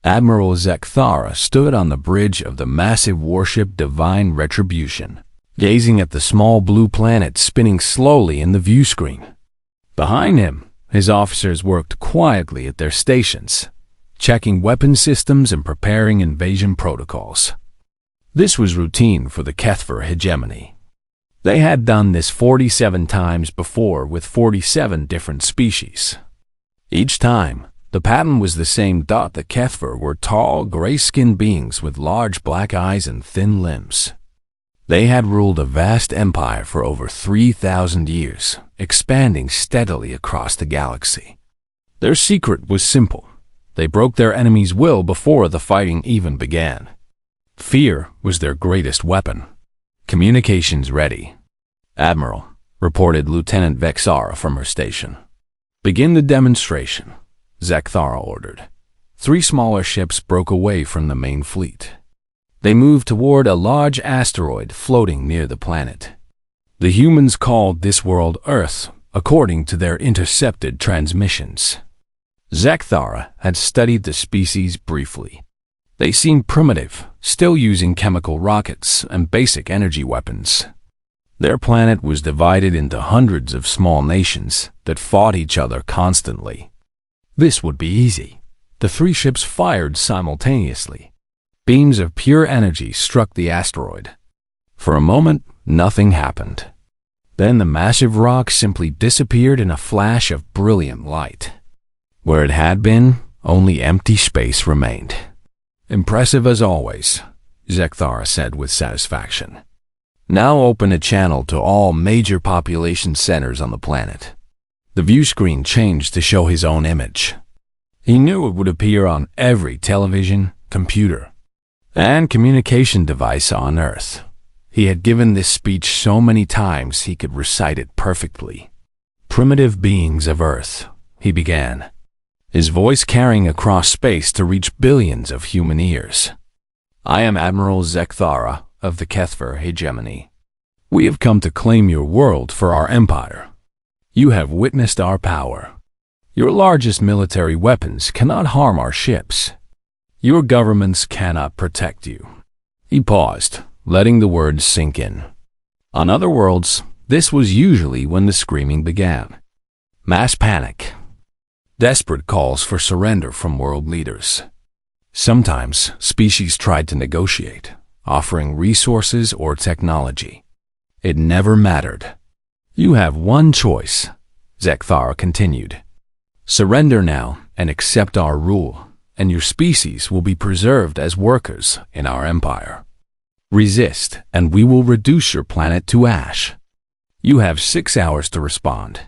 Admiral Zekthara stood on the bridge of the massive warship Divine Retribution, gazing at the small blue planet spinning slowly in the view screen. Behind him, his officers worked quietly at their stations, checking weapon systems and preparing invasion protocols. This was routine for the HFY hegemony. They had done this 47 times before with 47 different species. Each time, the pattern was the same. The HFY were tall, gray-skinned beings with large black eyes and thin limbs. They had ruled a vast empire for over 3,000 years, expanding steadily across the galaxy. Their secret was simple. They broke their enemy's will before the fighting even began. Fear was their greatest weapon. Communications ready. Admiral, reported Lieutenant Vexara from her station. Begin the demonstration, Zekthara ordered. 3 smaller ships broke away from the main fleet. They moved toward a large asteroid floating near the planet. The humans called this world Earth, according to their intercepted transmissions. Zekthara had studied the species briefly. They seemed primitive, still using chemical rockets and basic energy weapons. Their planet was divided into hundreds of small nations that fought each other constantly. This would be easy. The 3 ships fired simultaneously. Beams of pure energy struck the asteroid. For a moment, nothing happened. Then the massive rock simply disappeared in a flash of brilliant light. Where it had been, only empty space remained. Impressive as always, Zekthara said with satisfaction. Now open a channel to all major population centers on the planet. The view screen changed to show his own image. He knew it would appear on every television, computer, and communication device on Earth. He had given this speech so many times he could recite it perfectly. Primitive beings of Earth, he began, his voice carrying across space to reach billions of human ears. I am Admiral Zekthara of the HFY hegemony. We have come to claim your world for our empire. You have witnessed our power. Your largest military weapons cannot harm our ships. Your governments cannot protect you. He paused, letting the words sink in. On other worlds, this was usually when the screaming began. Mass panic. Desperate calls for surrender from world leaders. Sometimes, species tried to negotiate, offering resources or technology. It never mattered. You have one choice, Zekthara continued. Surrender now and accept our rule, and your species will be preserved as workers in our empire. Resist, and we will reduce your planet to ash. You have 6 hours to respond.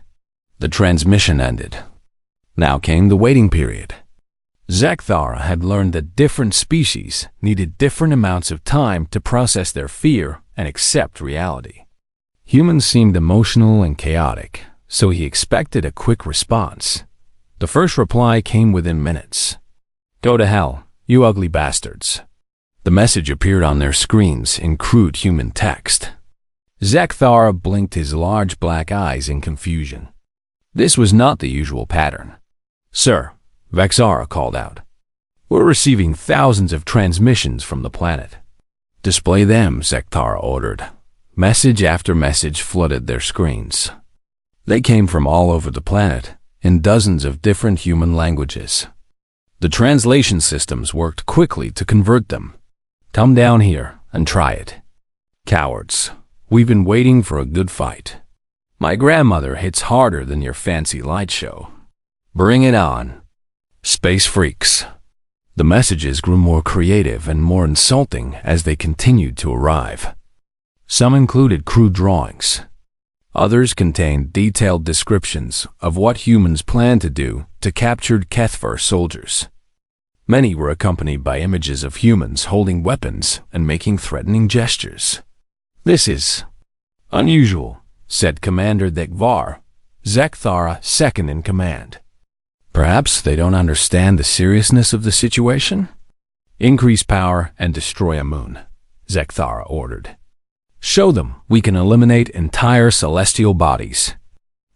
The transmission ended. Now came the waiting period. Zekthara had learned that different species needed different amounts of time to process their fear and accept reality. Humans seemed emotional and chaotic, so he expected a quick response. The first reply came within minutes. Go to hell, you ugly bastards. The message appeared on their screens in crude human text. Zekthara blinked his large black eyes in confusion. This was not the usual pattern. Sir, Vexara called out. We're receiving thousands of transmissions from the planet. Display them, Zekthara ordered. Message after message flooded their screens. They came from all over the planet, in dozens of different human languages. The translation systems worked quickly to convert them. Come down here and try it. Cowards, we've been waiting for a good fight. My grandmother hits harder than your fancy light show. Bring it on. Space freaks. The messages grew more creative and more insulting as they continued to arrive. Some included crude drawings. Others contained detailed descriptions of what humans planned to do to captured HFY soldiers. Many were accompanied by images of humans holding weapons and making threatening gestures. This is unusual, said Commander Dekvar, Zekthara second in command. Perhaps they don't understand the seriousness of the situation? Increase power and destroy a moon, Zekthara ordered. Show them we can eliminate entire celestial bodies.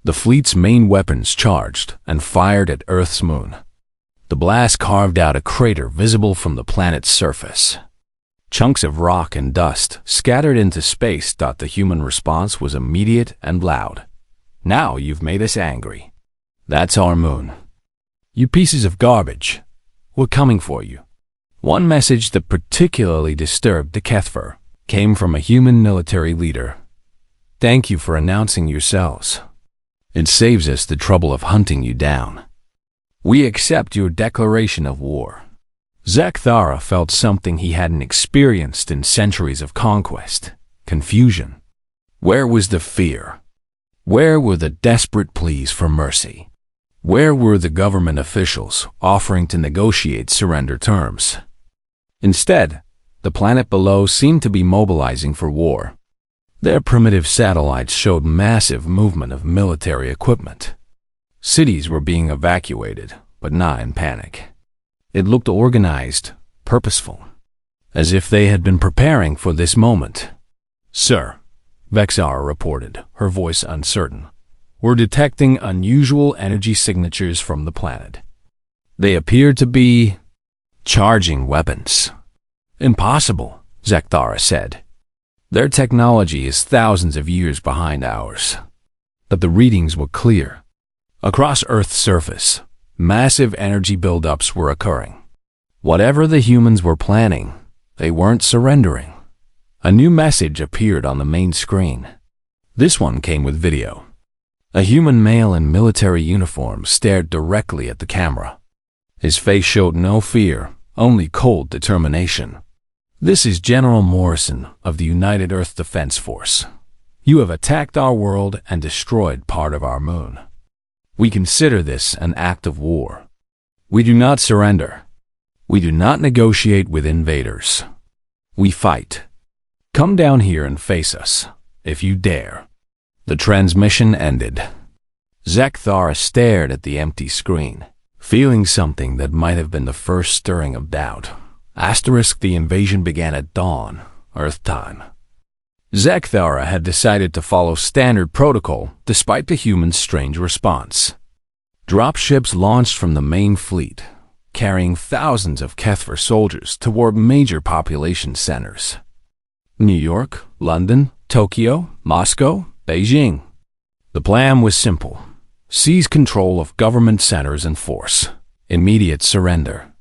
The fleet's main weapons charged and fired at Earth's moon. The blast carved out a crater visible from the planet's surface. Chunks of rock and dust scattered into space. The human response was immediate and loud. "Now you've made us angry. That's our moon. You pieces of garbage. We're coming for you." One message that particularly disturbed the HFY came from a human military leader. "Thank you for announcing yourselves. It saves us the trouble of hunting you down. We accept your declaration of war." Zekthara felt something he hadn't experienced in centuries of conquest: confusion. Where was the fear? Where were the desperate pleas for mercy? Where were the government officials offering to negotiate surrender terms? Instead, the planet below seemed to be mobilizing for war. Their primitive satellites showed massive movement of military equipment. Cities were being evacuated, but not in panic. It looked organized, purposeful, as if they had been preparing for this moment. "Sir," Vexara reported, her voice uncertain, "we're detecting unusual energy signatures from the planet. They appear to be charging weapons." "Impossible," Zekthara said. "Their technology is thousands of years behind ours." But the readings were clear. Across Earth's surface, massive energy buildups were occurring. Whatever the humans were planning, they weren't surrendering. A new message appeared on the main screen. This one came with video. A human male in military uniform stared directly at the camera. His face showed no fear, only cold determination. "This is General Morrison of the United Earth Defense Force. You have attacked our world and destroyed part of our moon. We consider this an act of war. We do not surrender. We do not negotiate with invaders. We fight. Come down here and face us, if you dare." The transmission ended. Zekthara stared at the empty screen, feeling something that might have been the first stirring of doubt. The invasion began at dawn, Earth time. Zekthara had decided to follow standard protocol despite the humans' strange response. Dropships launched from the main fleet, carrying thousands of HFY soldiers toward major population centers. New York, London, Tokyo, Moscow, Beijing. The plan was simple: seize control of government centers and force immediate surrender.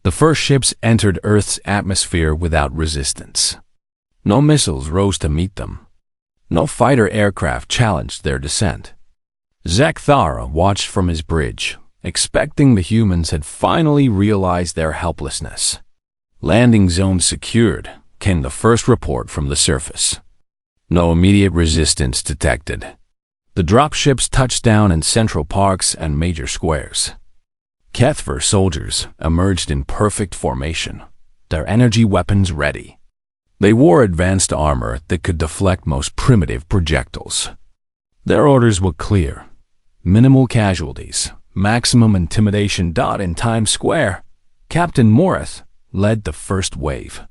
The first ships entered Earth's atmosphere without resistance. No missiles rose to meet them. No fighter aircraft challenged their descent. Zekthara watched from his bridge, expecting the humans had finally realized their helplessness. "Landing zone secured," came the first report from the surface. No immediate resistance detected. The dropships touched down in central parks and major squares. HFY soldiers emerged in perfect formation, their energy weapons ready. They wore advanced armor that could deflect most primitive projectiles. Their orders were clear: minimal casualties, maximum intimidation. In Times Square, Captain Morith led the first wave.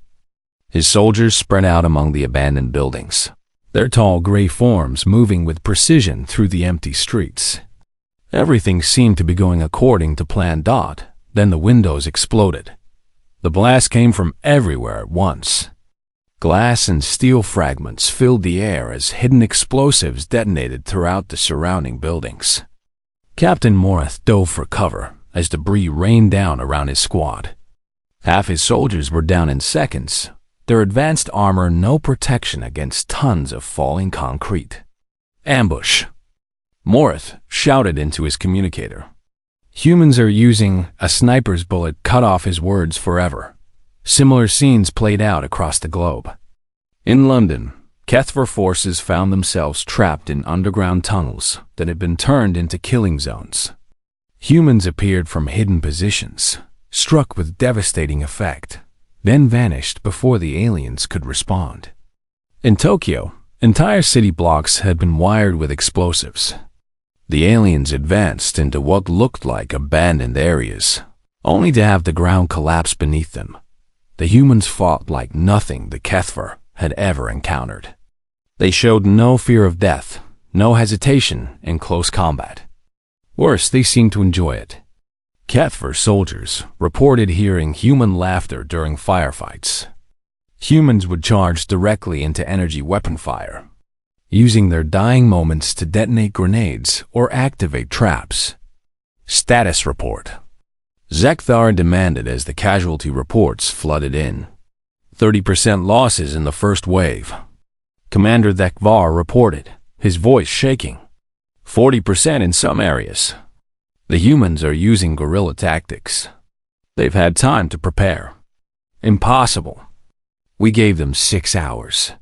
His soldiers spread out among the abandoned buildings, their tall gray forms moving with precision through the empty streets. Everything seemed to be going according to plan. Then the windows exploded. The blast came from everywhere at once. Glass and steel fragments filled the air as hidden explosives detonated throughout the surrounding buildings. Captain Morith dove for cover as debris rained down around his squad. Half his soldiers were down in seconds, their advanced armor no protection against tons of falling concrete. "Ambush!" Morith shouted into his communicator. "Humans are using a sniper's bullet cut off his words forever." Similar scenes played out across the globe. In London, HFY forces found themselves trapped in underground tunnels that had been turned into killing zones. Humans appeared from hidden positions, struck with devastating effect, then vanished before the aliens could respond. In Tokyo, entire city blocks had been wired with explosives. The aliens advanced into what looked like abandoned areas, only to have the ground collapse beneath them. The humans fought like nothing the HFY had ever encountered. They showed no fear of death, no hesitation in close combat. Worse, they seemed to enjoy it. Kethver soldiers reported hearing human laughter during firefights. Humans would charge directly into energy weapon fire, using their dying moments to detonate grenades or activate traps. Status report. Zekthar demanded as the casualty reports flooded in. 30% losses in the first wave. Commander Zekthar reported, his voice shaking. 40% in some areas. The humans are using guerrilla tactics. They've had time to prepare. Impossible. We gave them 6 hours.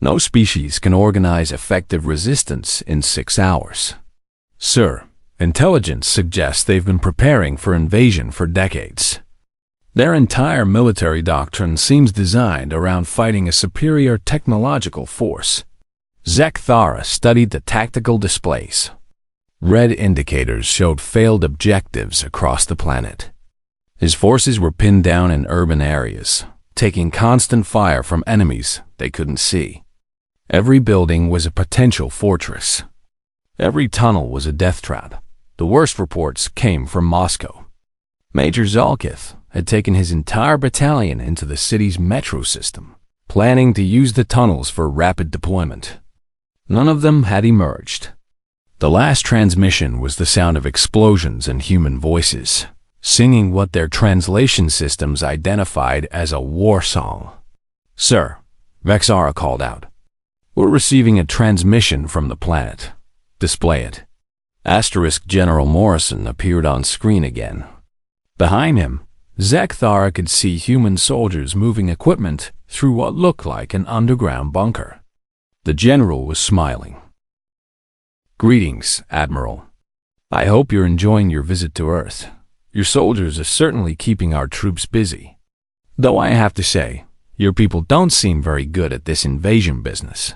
No species can organize effective resistance in 6 hours. Sir, intelligence suggests they've been preparing for invasion for decades. Their entire military doctrine seems designed around fighting a superior technological force. Zekthara studied the tactical displays. Red indicators showed failed objectives across the planet. His forces were pinned down in urban areas, taking constant fire from enemies they couldn't see. Every building was a potential fortress. Every tunnel was a death trap. The worst reports came from Moscow. Major Zalkith had taken his entire battalion into the city's metro system, planning to use the tunnels for rapid deployment. None of them had emerged. The last transmission was the sound of explosions and human voices, singing what their translation systems identified as a war song. Sir, Vexara called out. We're receiving a transmission from the planet. Display it. General Morrison appeared on screen again. Behind him, Zekthara could see human soldiers moving equipment through what looked like an underground bunker. The general was smiling. Greetings, Admiral. I hope you're enjoying your visit to Earth. Your soldiers are certainly keeping our troops busy. Though I have to say, your people don't seem very good at this invasion business.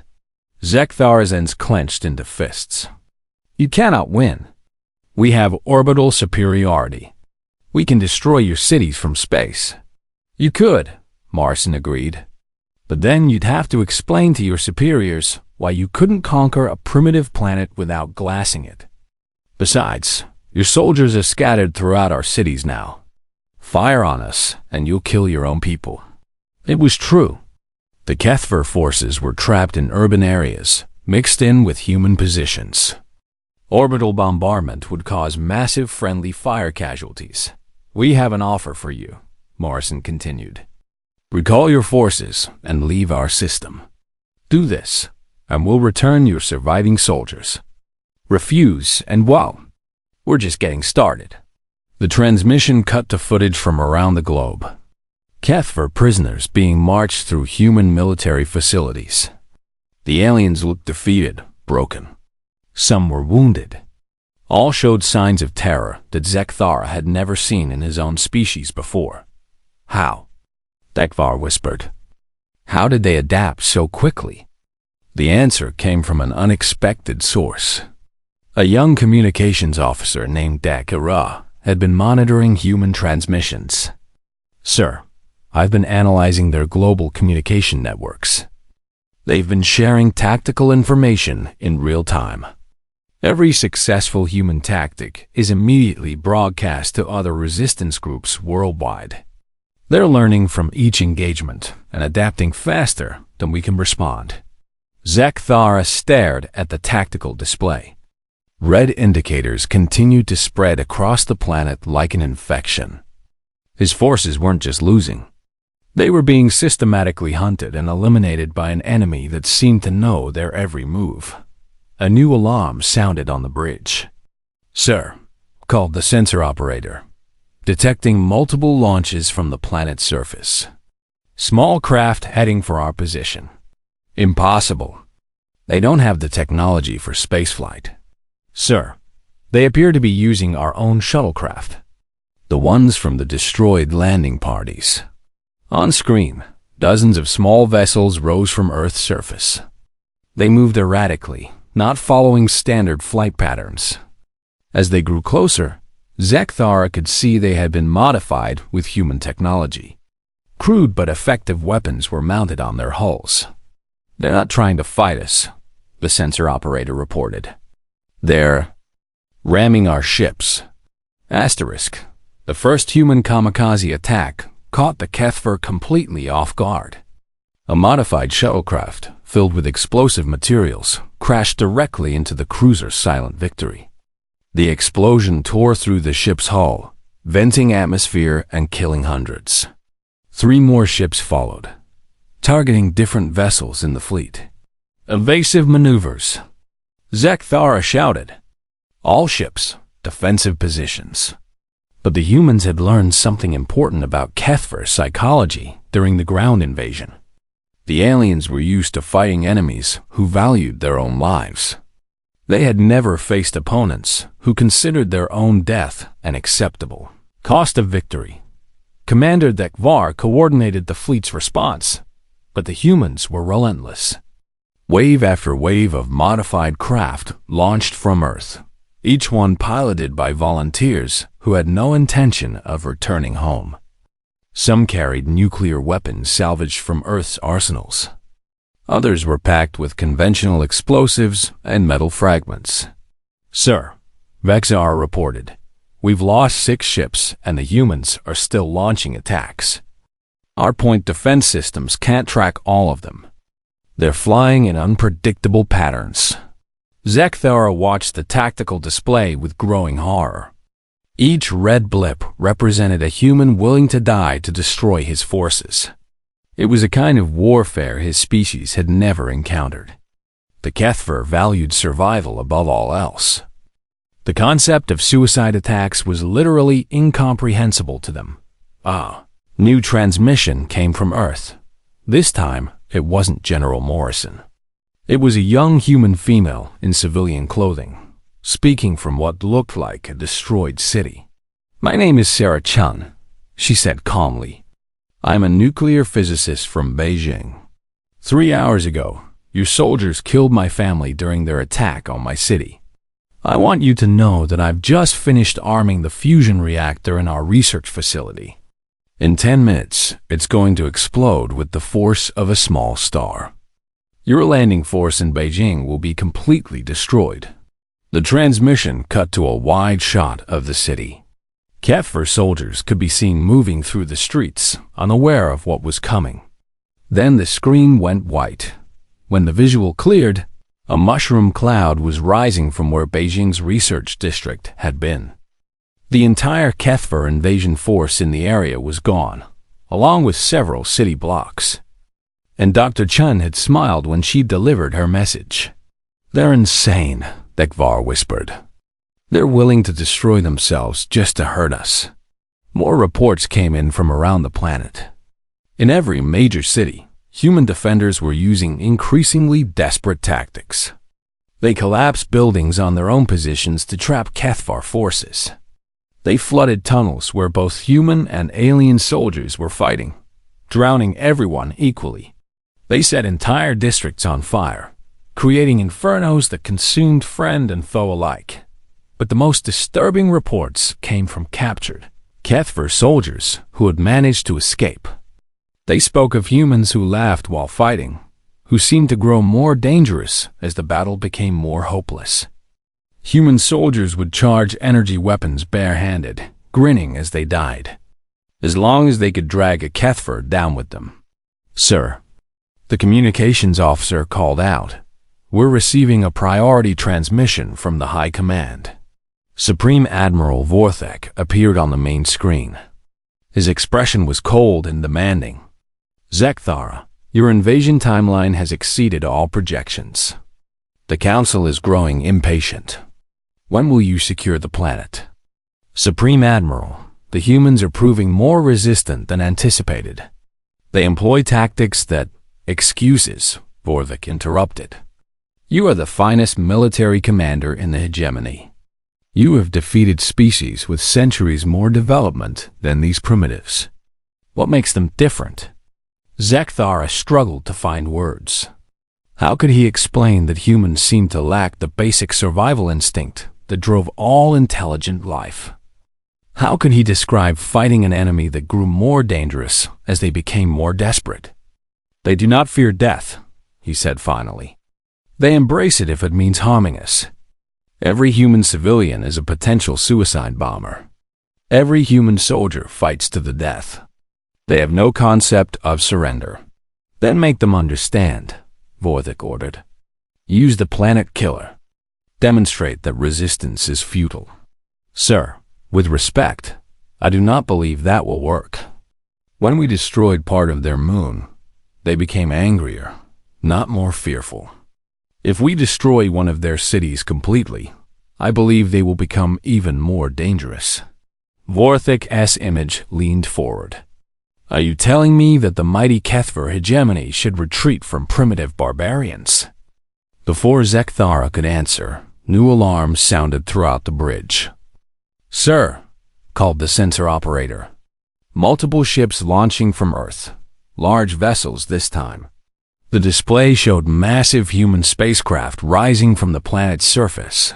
Zekthara's hands clenched into fists. You cannot win. We have orbital superiority. We can destroy your cities from space. You could, Morrison agreed. But then you'd have to explain to your superiors why you couldn't conquer a primitive planet without glassing it. Besides, your soldiers are scattered throughout our cities now. Fire on us, and you'll kill your own people. It was true. The Kethver forces were trapped in urban areas, mixed in with human positions. Orbital bombardment would cause massive friendly fire casualties. We have an offer for you, Morrison continued. Recall your forces and leave our system. Do this, and we'll return your surviving soldiers. Refuse, and well, we're just getting started. The transmission cut to footage from around the globe. Kethver prisoners being marched through human military facilities. The aliens looked defeated, broken. Some were wounded. All showed signs of terror that Zekthara had never seen in his own species before. How? Dekvar whispered. How did they adapt so quickly? The answer came from an unexpected source. A young communications officer named Dakira had been monitoring human transmissions. Sir, I've been analyzing their global communication networks. They've been sharing tactical information in real time. Every successful human tactic is immediately broadcast to other resistance groups worldwide. They're learning from each engagement and adapting faster than we can respond. Zekthara stared at the tactical display. Red indicators continued to spread across the planet like an infection. His forces weren't just losing. They were being systematically hunted and eliminated by an enemy that seemed to know their every move. A new alarm sounded on the bridge. Sir, called the sensor operator, detecting multiple launches from the planet's surface. Small craft heading for our position. Impossible. They don't have the technology for spaceflight. Sir, they appear to be using our own shuttlecraft. The ones from the destroyed landing parties. On screen, dozens of small vessels rose from Earth's surface. They moved erratically, not following standard flight patterns. As they grew closer, Zekthara could see they had been modified with human technology. Crude but effective weapons were mounted on their hulls. They're not trying to fight us, the sensor operator reported. They're ramming our ships. The first human kamikaze attack caught the Kethver completely off guard. A modified shuttlecraft, filled with explosive materials, crashed directly into the cruiser's Silent Victory. The explosion tore through the ship's hull, venting atmosphere and killing hundreds. 3 more ships followed, targeting different vessels in the fleet. Evasive maneuvers. Zekthara shouted. All ships, defensive positions. But the humans had learned something important about Kethver psychology during the ground invasion. The aliens were used to fighting enemies who valued their own lives. They had never faced opponents who considered their own death an acceptable cost of victory. Commander Dekvar coordinated the fleet's response, but the humans were relentless. Wave after wave of modified craft launched from Earth, each one piloted by volunteers who had no intention of returning home. Some carried nuclear weapons salvaged from Earth's arsenals. Others were packed with conventional explosives and metal fragments. "Sir," Vexar reported, "we've lost 6 ships and the humans are still launching attacks. Our point defense systems can't track all of them. They're flying in unpredictable patterns." Zekthara watched the tactical display with growing horror. Each red blip represented a human willing to die to destroy his forces. It was a kind of warfare his species had never encountered. The Kethver valued survival above all else. The concept of suicide attacks was literally incomprehensible to them. New transmission came from Earth. This time, it wasn't General Morrison. It was a young human female in civilian clothing, speaking from what looked like a destroyed city. "My name is Sarah Chun," she said calmly. "I'm a nuclear physicist from Beijing. 3 hours ago, your soldiers killed my family during their attack on my city. I want you to know that I've just finished arming the fusion reactor in our research facility. In 10 minutes, it's going to explode with the force of a small star. Your landing force in Beijing will be completely destroyed." The transmission cut to a wide shot of the city. Kethver soldiers could be seen moving through the streets, unaware of what was coming. Then the screen went white. When the visual cleared, a mushroom cloud was rising from where Beijing's research district had been. The entire Kethver invasion force in the area was gone, along with several city blocks. And Dr. Chun had smiled when she delivered her message. "They're insane," Dekvar whispered. "They're willing to destroy themselves just to hurt us." More reports came in from around the planet. In every major city, human defenders were using increasingly desperate tactics. They collapsed buildings on their own positions to trap Kethvar forces. They flooded tunnels where both human and alien soldiers were fighting, drowning everyone equally. They set entire districts on fire, creating infernos that consumed friend and foe alike. But the most disturbing reports came from captured Kethver soldiers who had managed to escape. They spoke of humans who laughed while fighting, who seemed to grow more dangerous as the battle became more hopeless. Human soldiers would charge energy weapons barehanded, grinning as they died, as long as they could drag a Kethver down with them. "Sir," the communications officer called out, "we're receiving a priority transmission from the High Command." Supreme Admiral Vorthek appeared on the main screen. His expression was cold and demanding. "Zekthara, your invasion timeline has exceeded all projections. The Council is growing impatient. When will you secure the planet?" "Supreme Admiral, the humans are proving more resistant than anticipated. They employ tactics that..." "Excuses," Vorthek interrupted. "You are the finest military commander in the hegemony. You have defeated species with centuries more development than these primitives. What makes them different?" Zekthara struggled to find words. How could he explain that humans seemed to lack the basic survival instinct that drove all intelligent life? How could he describe fighting an enemy that grew more dangerous as they became more desperate? "They do not fear death," he said finally. "They embrace it if it means harming us. Every human civilian is a potential suicide bomber. Every human soldier fights to the death. They have no concept of surrender. Then make them understand, Vorthik ordered. Use the planet killer. Demonstrate that resistance is futile. Sir, with respect, I do not believe that will work. When we destroyed part of their moon, they became angrier, not more fearful. If we destroy one of their cities completely, I believe they will become even more dangerous. Vorthik's image leaned forward. Are you telling me that the mighty Kethver hegemony should retreat from primitive barbarians? Before Zekthara could answer, new alarms sounded throughout the bridge. Sir, called the sensor operator. Multiple ships launching from Earth. Large vessels this time. The display showed massive human spacecraft rising from the planet's surface.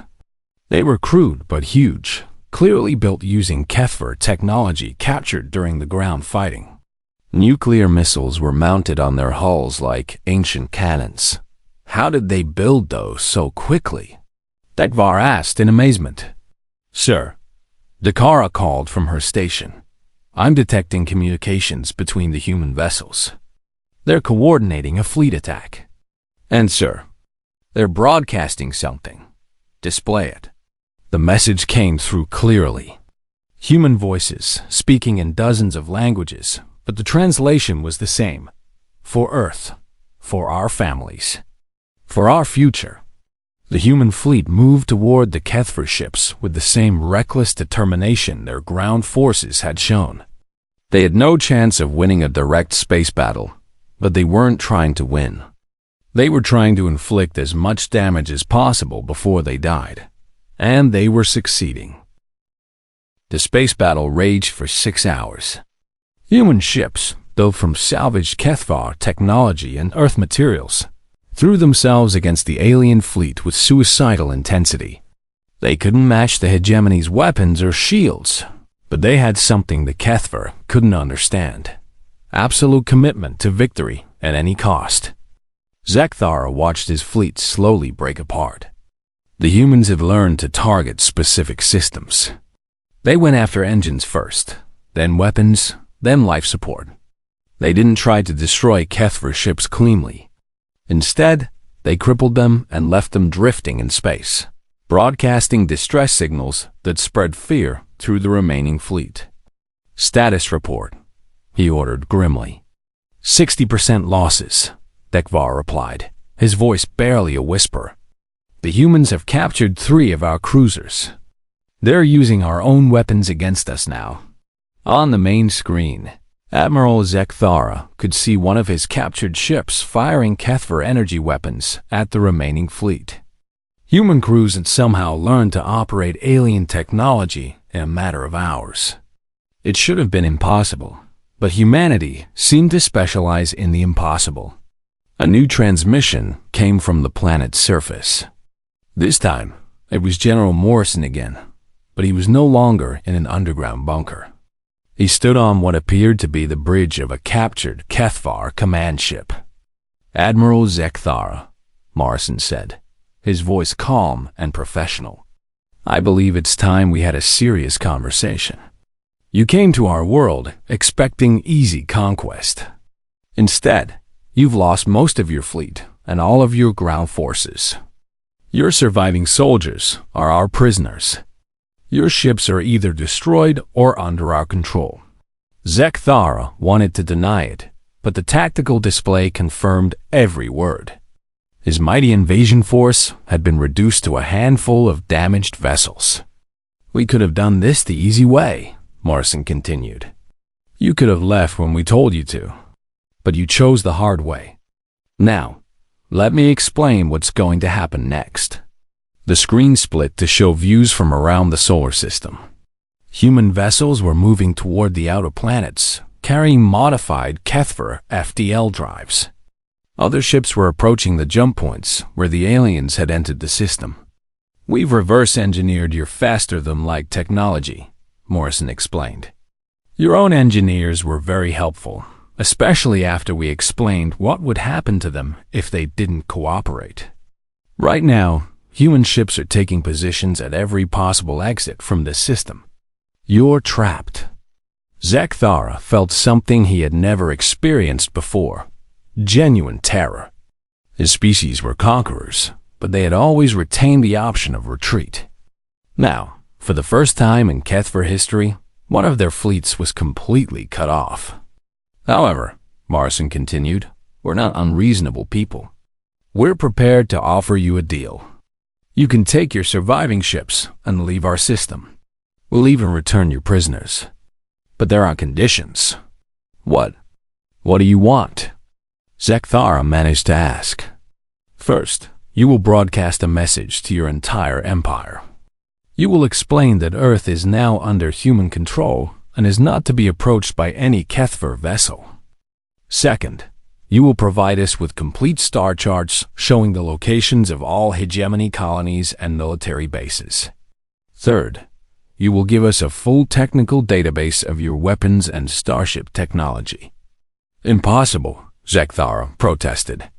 They were crude but huge, clearly built using Kethver technology captured during the ground fighting. Nuclear missiles were mounted on their hulls like ancient cannons. How did they build those so quickly? Dekvar asked in amazement. Sir, Dakara called from her station. I'm detecting communications between the human vessels. They're coordinating a fleet attack. And sir, they're broadcasting something. Display it. The message came through clearly. Human voices, speaking in dozens of languages, but the translation was the same. For Earth, for our families, for our future. The human fleet moved toward the Kethver ships with the same reckless determination their ground forces had shown. They had no chance of winning a direct space battle, but they weren't trying to win. They were trying to inflict as much damage as possible before they died, and they were succeeding. The space battle raged for 6 hours. Human ships, though from salvaged Kethvar technology and Earth materials, threw themselves against the alien fleet with suicidal intensity. They couldn't match the hegemony's weapons or shields, but they had something the Kethver couldn't understand. Absolute commitment to victory at any cost. Zekthara watched his fleet slowly break apart. The humans have learned to target specific systems. They went after engines first, then weapons, then life support. They didn't try to destroy Kethver ships cleanly. Instead, they crippled them and left them drifting in space, broadcasting distress signals that spread fear through the remaining fleet. Status report, he ordered grimly. 60% losses, Dekvar replied, his voice barely a whisper. The humans have captured 3 of our cruisers. They're using our own weapons against us now. On the main screen, Admiral Zekthara could see one of his captured ships firing Kethver energy weapons at the remaining fleet. Human crews had somehow learned to operate alien technology in a matter of hours. It should have been impossible, but humanity seemed to specialize in the impossible. A new transmission came from the planet's surface. This time, it was General Morrison again, but he was no longer in an underground bunker. He stood on what appeared to be the bridge of a captured Kethvar command ship. Admiral Zekthara, Morrison said, his voice calm and professional. I believe it's time we had a serious conversation. You came to our world expecting easy conquest. Instead, you've lost most of your fleet and all of your ground forces. Your surviving soldiers are our prisoners. Your ships are either destroyed or under our control. Zekthara wanted to deny it, but the tactical display confirmed every word. His mighty invasion force had been reduced to a handful of damaged vessels. We could have done this the easy way, Morrison continued. You could have left when we told you to, but you chose the hard way. Now, let me explain what's going to happen next. The screen split to show views from around the solar system. Human vessels were moving toward the outer planets, carrying modified Kethver FDL drives. Other ships were approaching the jump points where the aliens had entered the system. We've reverse-engineered your faster-than-light technology, Morrison explained. Your own engineers were very helpful, especially after we explained what would happen to them if they didn't cooperate. Right now, human ships are taking positions at every possible exit from this system. You're trapped. Zekthara felt something he had never experienced before. Genuine terror. His species were conquerors, but they had always retained the option of retreat. Now, for the first time in Kethver history, one of their fleets was completely cut off. However, Morrison continued, we're not unreasonable people. We're prepared to offer you a deal. You can take your surviving ships and leave our system. We'll even return your prisoners. But there are conditions. What? What do you want? Zekthara managed to ask. First, you will broadcast a message to your entire empire. You will explain that Earth is now under human control and is not to be approached by any Kethver vessel. Second, you will provide us with complete star charts showing the locations of all hegemony colonies and military bases. Third, you will give us a full technical database of your weapons and starship technology. Impossible, Zekthara protested.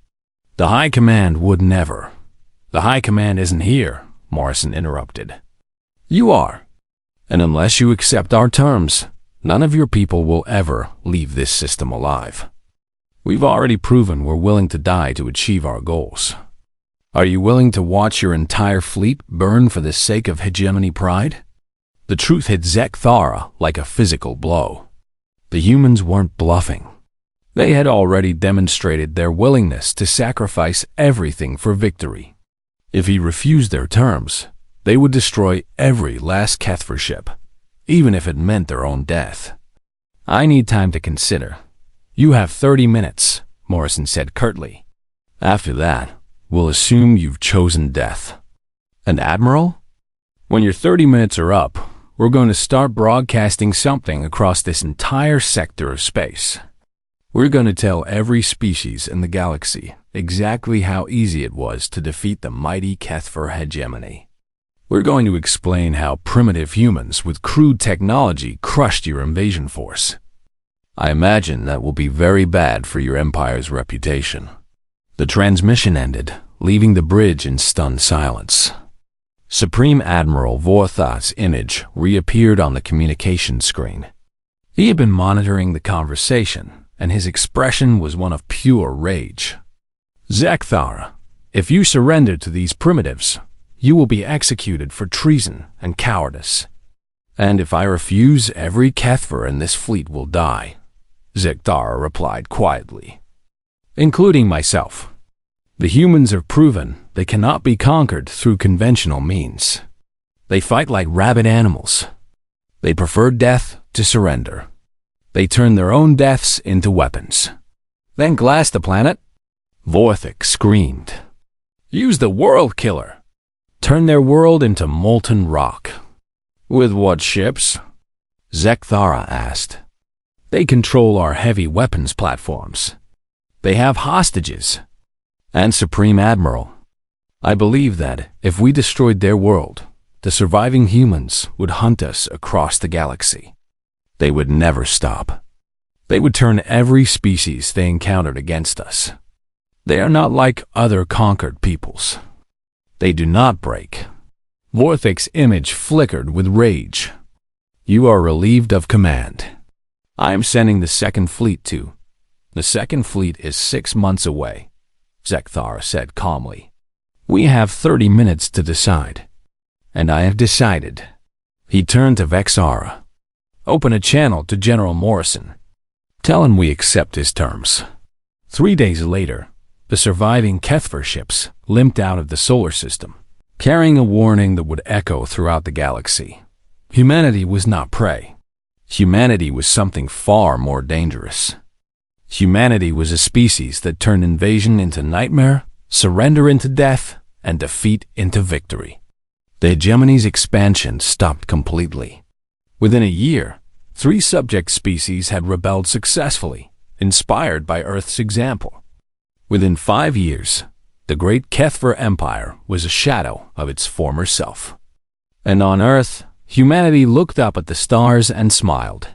The High Command would never. The High Command isn't here, Morrison interrupted. You are. And unless you accept our terms, none of your people will ever leave this system alive. We've already proven we're willing to die to achieve our goals. Are you willing to watch your entire fleet burn for the sake of hegemony pride? The truth hit Zekthara like a physical blow. The humans weren't bluffing. They had already demonstrated their willingness to sacrifice everything for victory. If he refused their terms, they would destroy every last Kethver ship, even if it meant their own death. I need time to consider. You have 30 minutes, Morrison said curtly. After that, we'll assume you've chosen death. An admiral? When your 30 minutes are up, we're going to start broadcasting something across this entire sector of space. We're going to tell every species in the galaxy exactly how easy it was to defeat the mighty Kethver hegemony. We're going to explain how primitive humans with crude technology crushed your invasion force. I imagine that will be very bad for your empire's reputation. The transmission ended, leaving the bridge in stunned silence. Supreme Admiral Vorthat's image reappeared on the communication screen. He had been monitoring the conversation, and his expression was one of pure rage. Zekthara, if you surrender to these primitives, you will be executed for treason and cowardice. And if I refuse, every Kethver in this fleet will die, Zekthara replied quietly. Including myself. The humans have proven they cannot be conquered through conventional means. They fight like rabid animals. They prefer death to surrender. They turn their own deaths into weapons. Then glass the planet? Vorthik screamed. Use the World Killer. Turn their world into molten rock. With what ships? Zekthara asked. They control our heavy weapons platforms. They have hostages. And Supreme Admiral. I believe that if we destroyed their world, the surviving humans would hunt us across the galaxy. They would never stop. They would turn every species they encountered against us. They are not like other conquered peoples. They do not break. Vorthik's image flickered with rage. You are relieved of command. I am sending the Second Fleet to. The Second Fleet is 6 months away, Zekthara said calmly. We have 30 minutes to decide. And I have decided. He turned to Vexara. Open a channel to General Morrison. Tell him we accept his terms. 3 days later, the surviving Kethver ships limped out of the solar system, carrying a warning that would echo throughout the galaxy. Humanity was not prey. Humanity was something far more dangerous. Humanity was a species that turned invasion into nightmare, surrender into death, and defeat into victory. The hegemony's expansion stopped completely. Within a year, 3 subject species had rebelled successfully, inspired by Earth's example. Within 5 years, the great Kethver Empire was a shadow of its former self. And on Earth, humanity looked up at the stars and smiled.